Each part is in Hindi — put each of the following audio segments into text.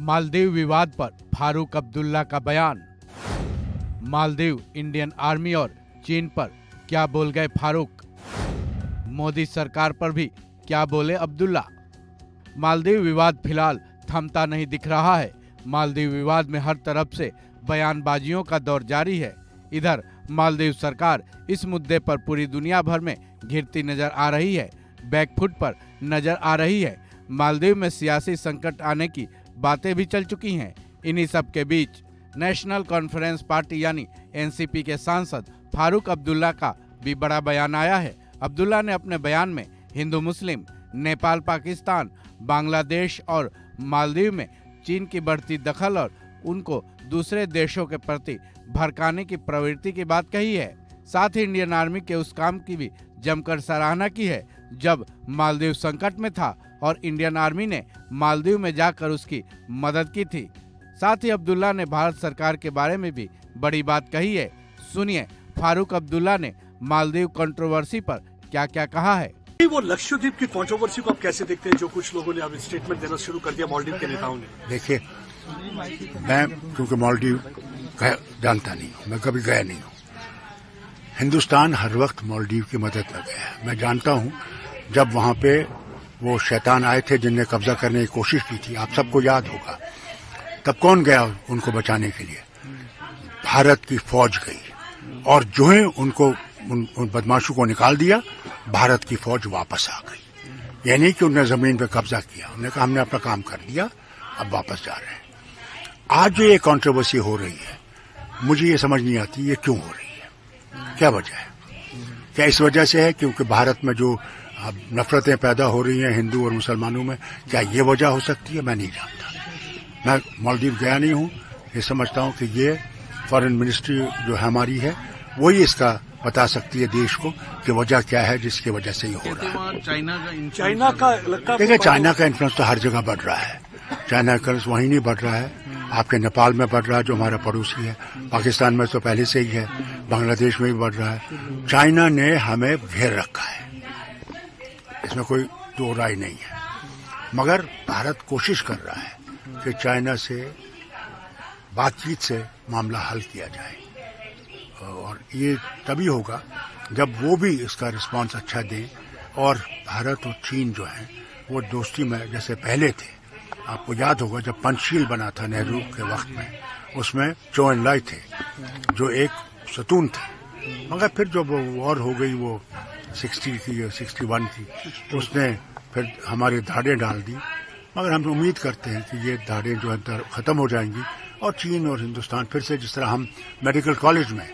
मालदीव विवाद पर फारूक अब्दुल्ला का बयान। मालदीव, इंडियन आर्मी और चीन पर क्या बोल गए फारूक। मोदी सरकार पर भी क्या बोले अब्दुल्ला। मालदीव विवाद फिलहाल थमता नहीं दिख रहा है। मालदीव विवाद में हर तरफ से बयानबाजियों का दौर जारी है। इधर मालदीव सरकार इस मुद्दे पर पूरी दुनिया भर में घिरती नजर आ रही है, बैकफुट पर नजर आ रही है। मालदीव में सियासी संकट आने की बातें भी चल चुकी हैं। इन्हीं सब के बीच नेशनल कॉन्फ्रेंस पार्टी यानी एनसीपी के सांसद फारूक अब्दुल्ला का भी बड़ा बयान आया है। अब्दुल्ला ने अपने बयान में हिंदू मुस्लिम, नेपाल, पाकिस्तान, बांग्लादेश और मालदीव में चीन की बढ़ती दखल और उनको दूसरे देशों के प्रति भड़काने की प्रवृत्ति की बात कही है। साथ ही इंडियन आर्मी के उस काम की भी जमकर सराहना की है जब मालदीव संकट में था और इंडियन आर्मी ने मालदीव में जाकर उसकी मदद की थी। साथ ही अब्दुल्ला ने भारत सरकार के बारे में भी बड़ी बात कही है। सुनिए फारूक अब्दुल्ला ने मालदीव कंट्रोवर्सी पर क्या क्या कहा है। वो लक्षद्वीप की कंट्रोवर्सी को आप कैसे देखते हैं, जो कुछ लोगों ने अब स्टेटमेंट देना शुरू कर दिया मालदीव के नेताओं ने? देखिए, मैं क्योंकि मालदीव जानता नहीं हूँ, मैं कभी गया नहीं हूँ। हिंदुस्तान हर वक्त मालदीव की मदद में गया है। मैं जानता हूँ जब वहाँ पे वो शैतान आए थे जिनने कब्जा करने की कोशिश की थी, आप सबको याद होगा, तब कौन गया उनको बचाने के लिए? भारत की फौज गई और जो है उनको उन बदमाशों को निकाल दिया। भारत की फौज वापस आ गई। यानी कि उन्होंने जमीन पे कब्जा किया, उन्होंने कहा हमने अपना काम कर दिया, अब वापस जा रहे हैं। आज जो ये कंट्रोवर्सी हो रही है, मुझे ये समझ नहीं आती ये क्यों हो रही है, क्या वजह है? क्या इस वजह से है क्योंकि भारत में जो नफरतें पैदा हो रही हैं हिंदू और मुसलमानों में, क्या ये वजह हो सकती है? मैं नहीं जानता। मैं मालदीव गया नहीं हूँ। ये समझता हूँ कि ये फॉरेन मिनिस्ट्री जो हमारी है वही इसका बता सकती है देश को कि वजह क्या है जिसकी वजह से ये हो रहा है। चाइना का लगता है। देखिए, चाइना का इन्फ्लुएंस तो हर जगह बढ़ रहा है। चाइना का इन्फ्लुएंस वहीं नहीं बढ़ रहा है, आपके नेपाल में बढ़ रहा है जो हमारा पड़ोसी है, पाकिस्तान में तो पहले से ही है, बांग्लादेश में भी बढ़ रहा है। चाइना ने हमें घेर रखा है, इसमें कोई दो राय नहीं है। मगर भारत कोशिश कर रहा है कि चाइना से बातचीत से मामला हल किया जाए और ये तभी होगा जब वो भी इसका रिस्पांस अच्छा दें और भारत और चीन जो है वो दोस्ती में जैसे पहले थे। आपको याद होगा जब पंचशील बना था नेहरू के वक्त में, उसमें चौ एन लाई थे जो एक सतून थे। मगर फिर जब वो वॉर हो गई, वो 60 की या 61 की, तो उसने फिर हमारी धाड़ें डाल दी। मगर हम उम्मीद करते हैं कि ये धाड़ें जो है खत्म हो जाएंगी और चीन और हिंदुस्तान फिर से, जिस तरह हम मेडिकल कॉलेज में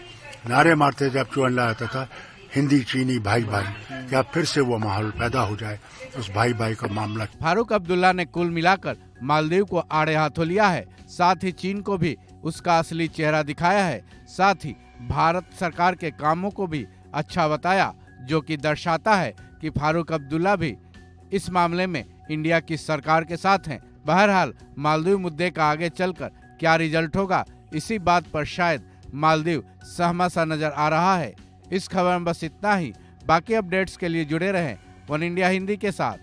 नारे मारते जब चौ एन लाई आता था, हिंदी चीनी भाई भाई, क्या फिर से वो माहौल पैदा हो जाए, उस भाई भाई का मामला। फारूक अब्दुल्ला ने कुल मिलाकर मालदीव को आड़े हाथों लिया है। साथ ही चीन को भी उसका असली चेहरा दिखाया है। साथ ही भारत सरकार के कामों को भी अच्छा बताया, जो कि दर्शाता है कि फारूक अब्दुल्ला भी इस मामले में इंडिया की सरकार के साथ हैं। बहरहाल मालदीव मुद्दे का आगे चलकर क्या रिजल्ट होगा, इसी बात पर शायद मालदीव सहमा सा नजर आ रहा है। इस खबर में बस इतना ही। बाकी अपडेट्स के लिए जुड़े रहें वन इंडिया हिंदी के साथ।